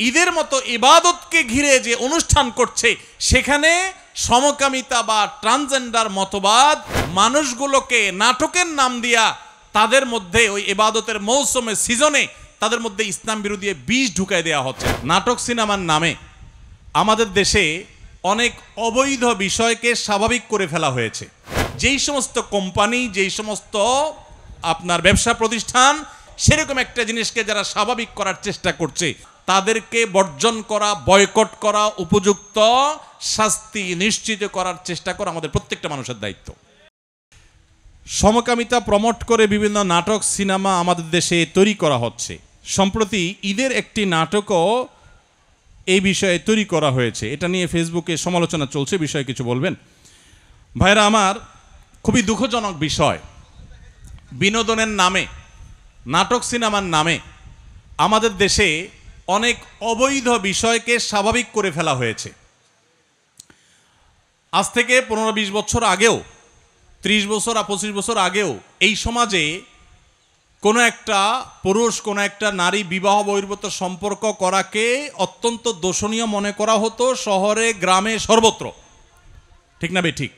ঈদের মতো ইবাদতকে ঘিরে যে অনুষ্ঠান করছে সেখানে সমকামিতা বা ট্রান্সজেন্ডার মতবাদ মানুষগুলোকে নাটকের নাম দিয়া তাদের মধ্যে ওই ইবাদতের মৌসুমে সিজনে তাদের মধ্যে ইসলাম বিরোধী বীজ ঢুকায় দেওয়া হচ্ছে। নাটক সিনেমার নামে আমাদের দেশে অনেক অবৈধ বিষয়কে স্বাভাবিক করে ফেলা হয়েছে। যেই সমস্ত কোম্পানি, যেই সমস্ত আপনার ব্যবসা প্রতিষ্ঠান সেরকম একটা জিনিসকে যারা স্বাভাবিক করার চেষ্টা করছে তাদেরকে বর্জন করা, বয়কট করা, উপযুক্ত শাস্তি নিশ্চিত করার চেষ্টা করা আমাদের প্রত্যেকটা মানুষের দায়িত্ব। সমকামিতা প্রমোট করে বিভিন্ন নাটক সিনেমা আমাদের দেশে তৈরি করা হচ্ছে। সম্প্রতি ঈদের একটি নাটকও এই বিষয়ে তৈরি করা হয়েছে। এটা নিয়ে ফেসবুকে সমালোচনা চলছে, বিষয়ে কিছু বলবেন? ভাইরা আমার, খুবই দুঃখজনক বিষয়, বিনোদনের নামে, নাটক সিনেমার নামে আমাদের দেশে অনেক অবৈধ বিষয়কে স্বাভাবিক করে ফেলা হয়েছে। আজ থেকে 15-20 বছর আগেও, 30 বছর আর 25 বছর আগেও এই সমাজে কোনো একটা পুরুষ, কোনো একটা নারী বিবাহ বহির্ভূত সম্পর্ক করাকে অত্যন্ত দোষণীয় মনে করা হতো, শহরে গ্রামে সর্বত্র। ঠিক না ঠিক?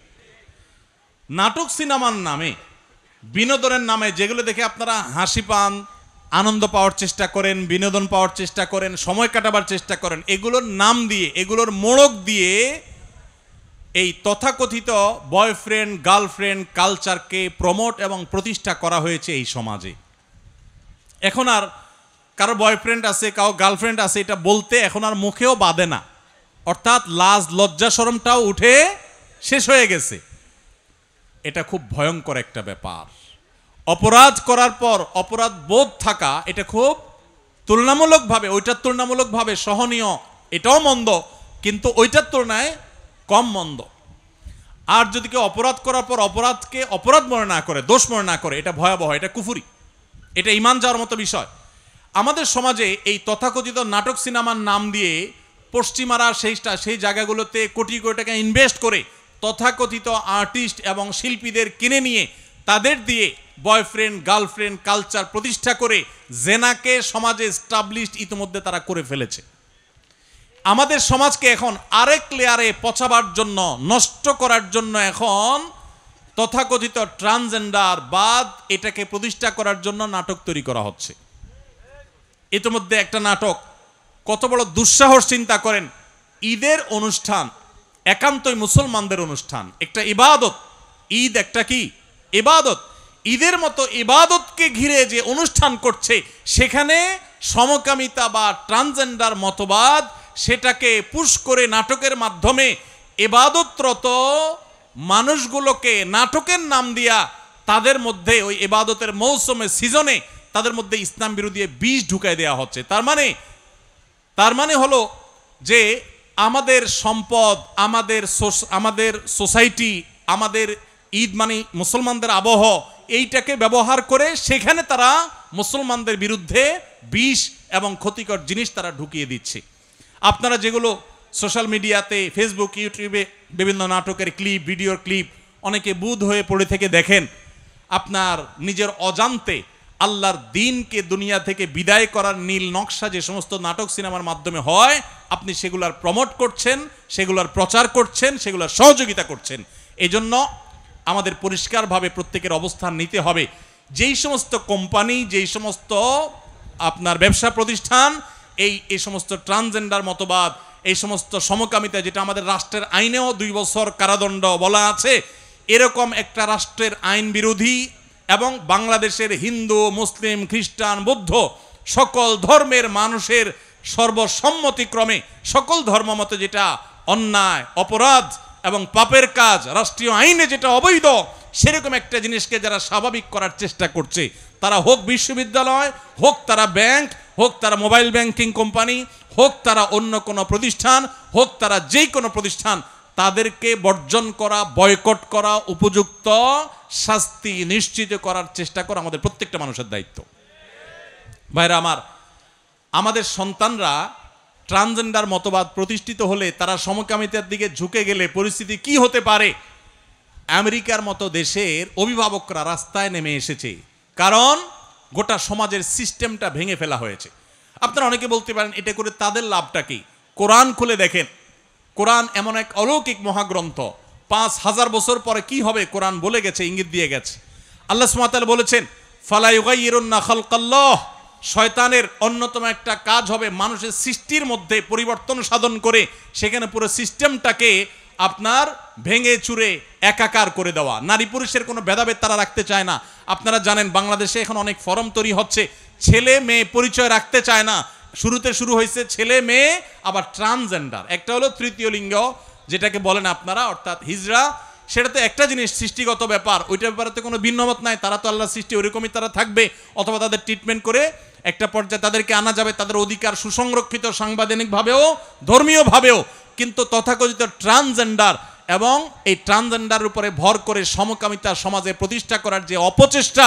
নাটক সিনেমার নামে, বিনোদনের নামে যেগুলো দেখে আপনারা হাসি পান, আনন্দ পাওয়ার চেষ্টা করেন, বিনোদন পাওয়ার চেষ্টা করেন, সময় কাটাবার চেষ্টা করেন, এগুলোর নাম দিয়ে, এগুলোর মোড়ক দিয়ে এই তথাকথিত বয়ফ্রেন্ড গার্লফ্রেন্ড কালচারকে প্রমোট এবং প্রতিষ্ঠা করা হয়েছে এই সমাজে। এখন আর কারো বয়ফ্রেন্ড আছে, কারো গার্লফ্রেন্ড আছে এটা বলতে এখন আর মুখেও বাধে না, অর্থাৎ লাজ লজ্জা শরমটাও উঠে শেষ হয়ে গেছে। এটা খুব ভয়ঙ্কর একটা ব্যাপার। অপরাধ করার পর অপরাধ বোধ থাকা, এটা খুব তুলনামূলকভাবে, ওইটার তুলনামূলকভাবে সহনীয়, এটাও মন্দ, কিন্তু ওইটার তুলনায় কম মন্দ। আর যদি কেউ অপরাধ করার পর অপরাধকে অপরাধ মনে না করে, দোষ মনে না করে, এটা ভয়াবহ, এটা কুফরি, এটা ঈমান যাওয়ার মতো বিষয়। আমাদের সমাজে এই তথাকথিত নাটক সিনেমার নাম দিয়ে পশ্চিমারা সেই জায়গাগুলোতে কোটি কোটি টাকা ইনভেস্ট করে তথাকথিত আর্টিস্ট এবং শিল্পীদের কিনে নিয়ে তাদের দিয়ে বয়ফ্রেন্ড গার্লফ্রেন্ড কালচার প্রতিষ্ঠা করে জেনাকে সমাজে এস্টাবলিশড ইতিমধ্যে তারা করে ফেলেছে। আমাদের সমাজকে এখন আরেক লেয়ারে পচাবার জন্য, নষ্ট করার জন্য এখন তথাকথিত ট্রান্সজেন্ডার বাদ এটাকে প্রতিষ্ঠা করার জন্য নাটক তৈরি করা হচ্ছে। ইতিমধ্যে একটা নাটক, কত বড় দুঃসাহস চিন্তা করেন, ঈদের অনুষ্ঠান একান্তই মুসলমানদের অনুষ্ঠান, একটা ইবাদত। ঈদ একটা কি ইবাদত, ঈদের মতো ইবাদতকে ঘিরে যে অনুষ্ঠান করছে সেখানে সমকামিতা বা ট্রান্সজেন্ডার মতবাদ সেটাকে পুশ করে নাটকের মাধ্যমে ইবাদতরত মানুষগুলোকে নাটকের নাম দিয়া তাদের মধ্যে ওই ইবাদতের মৌসুমে সিজনে তাদের মধ্যে ইসলাম বিরোধী বীজ ঢুকায় দেওয়া হচ্ছে। তার মানে হলো যে আমাদের সম্পদ, আমাদের সোসাইটি, আমাদের ঈদ মানে মুসলমানদের আবহ, এইটাকে ব্যবহার করে সেখানে তারা মুসলমানদের বিরুদ্ধে বিষ এবং ক্ষতিকর জিনিস তারা ঢুকিয়ে দিচ্ছে। আপনারা যেগুলো সোশ্যাল মিডিয়াতে, ফেসবুক, ইউটিউবে বিভিন্ন নাটকের ক্লিপ, ভিডিওর ক্লিপ অনেকে বুধ হয়ে পড়ে থেকে দেখেন, আপনার নিজের অজান্তে আল্লাহর দ্বীনকে দুনিয়া থেকে বিদায় করার নীল নকশা যে সমস্ত নাটক সিনেমার মাধ্যমে হয়, আপনি সেগুলার প্রমোট করছেন, সেগুলার প্রচার করছেন, সেগুলার সহযোগিতা করছেন। এজন্য আমাদের পরিষ্কারভাবে প্রত্যেকের অবস্থান নিতে হবে। যেই সমস্ত কোম্পানি, যেই সমস্ত আপনার ব্যবসা প্রতিষ্ঠান এই সমস্ত ট্রান্সজেন্ডার মতবাদ, এই সমস্ত সমকামিতা, যেটা আমাদের রাষ্ট্রের আইনেও 2 বছর কারাদণ্ড বলা আছে, এরকম একটা রাষ্ট্রের আইন বিরোধী এবং বাংলাদেশের হিন্দু, মুসলিম, খ্রিস্টান, বৌদ্ধ সকল ধর্মের মানুষের সর্বসম্মতিক্রমে সকল ধর্মমতে যেটা অন্যায়, অপরাধ এবং পাপের কাজ, রাষ্ট্রীয় আইনে যেটা অবৈধ, সেরকম একটা জিনিসকে যারা স্বাভাবিক করার চেষ্টা করছে, তারা হোক বিশ্ববিদ্যালয়, হোক তারা ব্যাংক, হোক তারা মোবাইল ব্যাংকিং কোম্পানি, হোক তারা অন্য কোনো প্রতিষ্ঠান, হোক তারা যেই কোনো প্রতিষ্ঠান, তাদেরকে বর্জন করা, বয়কট করা, উপযুক্ত শাস্তি নিশ্চিত করার চেষ্টা করা আমাদের প্রত্যেকটা মানুষের দায়িত্ব। ভাইরা আমার, আমাদের সন্তানরা ট্রান্সজেন্ডার মতবাদ প্রতিষ্ঠিত হলে, তারা সমকামিতার দিকে ঝুঁকে গেলে পরিস্থিতি কি হতে পারে? আমেরিকার মতো দেশের অভিভাবকরা রাস্তায় নেমে এসেছে, কারণ গোটা সমাজের সিস্টেমটা ভেঙে ফেলা হয়েছে। আপনারা অনেকে বলতে পারেন এটা করে তাদের লাভটা কি? কোরআন খুলে দেখেন, কোরআন এমন এক অলৌকিক মহাগ্রন্থ, 5000 বছর পরে কি হবে কোরআন বলে গেছে, ইঙ্গিত দিয়ে গেছে। আল্লাহ সুবহানাহু ওয়া তাআলা বলেছেন ফালা ইউগাইয়িরুন্না খালকাল্লাহ, শয়তানের অন্যতম একটা কাজ হবে মানুষের সৃষ্টির মধ্যে পরিবর্তন সাধন করে সেখানে পুরো সিস্টেমটাকে আপনার ভেঙে চুরে একাকার করে দেওয়া। নারী পুরুষের কোনো ভেদাভেদ তারা রাখতে চায় না। আপনারা জানেন বাংলাদেশে এখন অনেক ফরম তৈরি হচ্ছে, ছেলে মেয়ে পরিচয় রাখতে চায় না। শুরুতে শুরু হয়েছে ছেলে মেয়ে, আবার ট্রান্সজেন্ডার, একটা হলো তৃতীয় লিঙ্গ যেটাকে বলেন আপনারা, অর্থাৎ হিজড়া। সেটা তো একটা জিনিস, সৃষ্টিগত ব্যাপার, ওইটার ব্যাপারে তো কোনো ভিন্নমত নাই। তারা তো আল্লাহ সৃষ্টি, ওইরকমই তারা থাকবে, অথবা তাদের ট্রিটমেন্ট করে একটা পর্যায়ে তাদেরকে আনা যাবে, তাদের অধিকার সুসংরক্ষিত সাংবিধানিকভাবেও ধর্মীয়ভাবেও। কিন্তু তথাকথিত ট্রান্সজেন্ডার এবং এই ট্রান্সজেন্ডারের উপরে ভর করে সমকামিতা সমাজে প্রতিষ্ঠা করার যে অপচেষ্টা,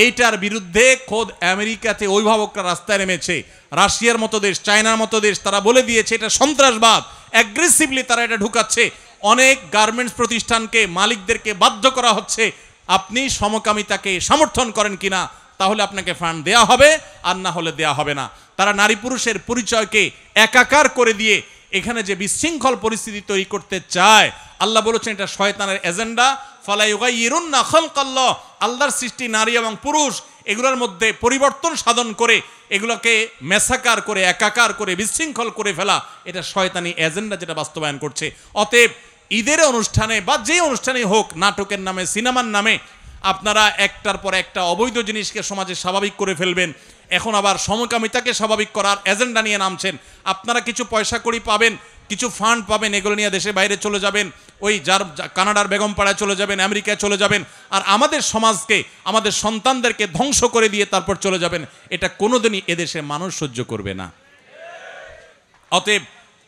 এইটার বিরুদ্ধে খোদ আমেরিকাতে অভিভাবকরা রাস্তায় নেমেছে। রাশিয়ার মতো দেশ, চায়নার মতো দেশ, তারা বলে দিয়েছে এটা সন্ত্রাসবাদ, অ্যাগ্রেসিভলি তারা এটা ঢুকাচ্ছে। অনেক গার্মেন্টস প্রতিষ্ঠানকে, মালিকদেরকে বাধ্য করা হচ্ছে আপনি সমকামিতাকে সমর্থন করেন কিনা, তাহলে আপনাকে ফান্ড দেয়া হবে, আর না হলে দেয়া হবে না। তারা নারী পুরুষের পরিচয়কে একাকার করে দিয়ে এখানে যে বিশৃঙ্খল পরিস্থিতি তৈরি করতে চায়, আল্লাহ বলেছেন এটা শয়তানের এজেন্ডা। ফালা ইউগাইয়িরুন্না খালকাল্লাহ, আল্লাহর সৃষ্টি নারী এবং পুরুষ, এগুলোর মধ্যে পরিবর্তন সাধন করে এগুলোকে মেসাকার করে একাকার করে বিশৃঙ্খল করে ফেলা, এটা শয়তানি এজেন্ডা যেটা বাস্তবায়ন করছে। অতএব ঈদের অনুষ্ঠানে বা যে অনুষ্ঠানেই হোক, নাটকের নামে, সিনেমার নামে আপনারা একটার পর একটা অবৈধ জিনিসকে সমাজে স্বাভাবিক করে ফেলবেন। এখন আবার সমকামিতাকে স্বাভাবিক করার এজেন্ডা নিয়ে নামছেন। আপনারা কিছু পয়সা কড়ি পাবেন, কিছু ফান্ড পাবেন, এগুলো নিয়ে দেশে বাইরে চলে যাবেন, ওই কানাডার বেগমপাড়ায় চলে যাবেন, আমেরিকায় চলে যাবেন, আর আমাদের সমাজকে, আমাদের সন্তানদেরকে ধ্বংস করে দিয়ে তারপর চলে যাবেন। এটা কোনোদিনই এদেশে মানুষ সহ্য করবে না। অতএব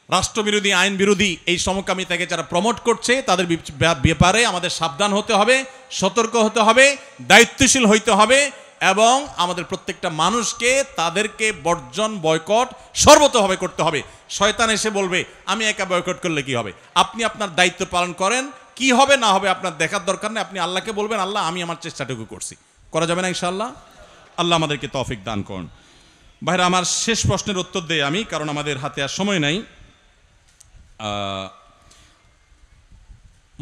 রাষ্ট্রবিরোধী, আইন বিরোধী এই সমকামিতাকে যারা প্রমোট করছে তাদের ব্যাপারে আমাদের সাবধান হতে হবে, সতর্ক হতে হবে, দায়িত্বশীল হইতে হবে, এবং আমাদের প্রত্যেকটা মানুষকে তাদেরকে বর্জন, বয়কট সর্বতভাবে করতে হবে। শয়তান এসে বলবে আমি একা বয়কট করলে কি হবে, আপনি আপনার দায়িত্ব পালন করেন, কি হবে না হবে আপনার দেখার দরকার নেই। আপনি আল্লাহকে বলবেন আল্লাহ আমি আমার চেষ্টাটুকু করছি। করা যাবে না ইনশাআল্লাহ? আল্লাহ আমাদেরকে তৌফিক দান করুন। ভাইরা, আমার শেষ প্রশ্নের উত্তর দেই আমি, কারণ আমাদের হাতে আর সময় নাই।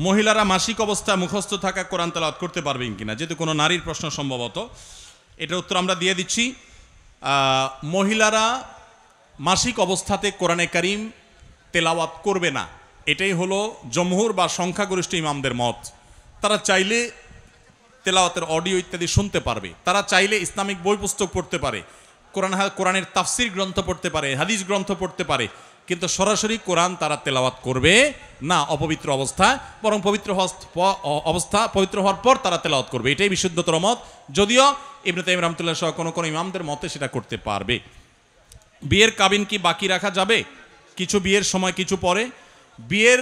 মহিলারা মাসিক অবস্থায় মুখস্থ থাকা কোরআন তেলাওয়াত করতে পারবেন কিনা, যেহেতু কোনো নারীর প্রশ্ন সম্ভবত, এটার উত্তর আমরা দিয়ে দিচ্ছি। মহিলারা মাসিক অবস্থাতে কোরআনে কারীম তেলাওয়াত করবে না, এটাই হলো জমহুর বা সংখ্যাগরিষ্ঠ ইমামদের মত। তারা চাইলে তেলাওয়াতের অডিও ইত্যাদি শুনতে পারবে, তারা চাইলে ইসলামিক বই পুস্তক পড়তে পারে, কোরআনের তাফসির গ্রন্থ পড়তে পারে, হাদিস গ্রন্থ পড়তে পারে, কিন্তু সরাসরি কোরআন তারা তেলাওয়াত করবে না অপবিত্র অবস্থায়, বরং পবিত্র হওয়ার পর তারা তেলাওয়াত করবে, এটাই বিশুদ্ধতর মত। যদিও ইবনে তাইমিয়া রাহমাতুল্লাহ সহ কোনো ইমামদের মতে সেটা করতে পারবে। বিয়ের কাবিন কি বাকি রাখা যাবে? কিছু বিয়ের সময়, কিছু পরে। বিয়ের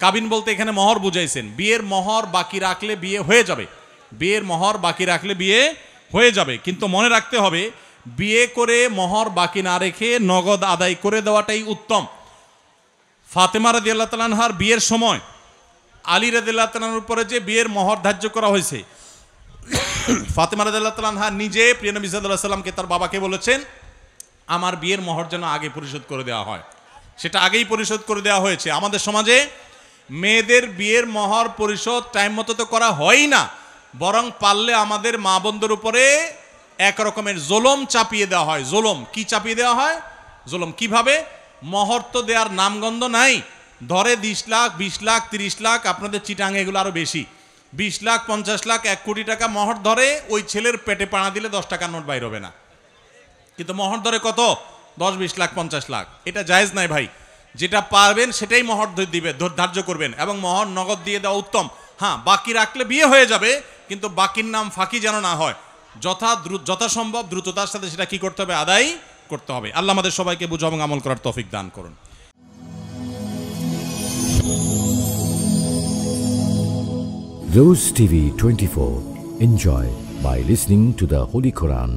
কাবিন বলতে এখানে মহর বুঝাইছেন, বিয়ের মহর বাকি রাখলে বিয়ে হয়ে যাবে, বিয়ের মহর বাকি রাখলে বিয়ে হয়ে যাবে। কিন্তু মনে রাখতে হবে বিয়ে করে মহর বাকি না রেখে নগদ আদায় করে দেওয়াটাই উত্তম। ফাতেমা রাদিয়াল্লাহু তাআলা আনহার বিয়ের সময় আলী রাদিয়াল্লাহু তাআলার উপরে যে বিয়ের মহর ধার্য করা হয়েছে, ফাতেমা রাদিয়াল্লাহু তাআলা আনহা নিজে প্রিয় নবী সাল্লাল্লাহু আলাইহি ওয়াসাল্লামকে তার বাবাকে বলেছেন আমার বিয়ের মহর যেন আগে পরিশোধ করে দেওয়া হয়, সেটা আগেই পরিশোধ করে দেওয়া হয়েছে। আমাদের সমাজে মেয়েদের বিয়ের মহর পরিশোধ টাইম মতো তো করা হয়ই না, বরং পারলে আমাদের মা বোনদের উপরে এক রকমের জুলুম চাপিয়ে দেওয়া হয়। জুলুম কি চাপিয়ে দেওয়া হয়? জুলুম কিভাবে? মহর তো দেওয়ার নামগন্ধ নাই, ধরে 10 লাখ 20 লাখ 30 লাখ, আপনাদের চিটাঙ্গে এগুলো আরো বেশি, 20 লাখ 50 লাখ 1 কোটি টাকা মহর ধরে, ওই ছেলের পেটে পাড়া দিলে 10 টাকার নোট বাইর হবে না, কিন্তু মহর ধরে কত? 10 20 লাখ 50 লাখ। এটা জায়েজ নাই ভাই, যেটা পারবেন সেটাই মহর দিবে, ধার্য করবেন, এবং মহর নগদ দিয়ে দেওয়া উত্তম। হ্যাঁ, বাকি রাখলে বিয়ে হয়ে যাবে, কিন্তু বাকির নাম ফাঁকি যেন না হয়। যথাসম্ভব দ্রুততার সাথে সেটা কি করতে হবে? আদায় করতে হবে। আল্লাহ আমাদের সবাইকে বুঝা এবং আমল করার তৌফিক দান করুন। Rose TV 24. Enjoy by listening to the Holy Quran.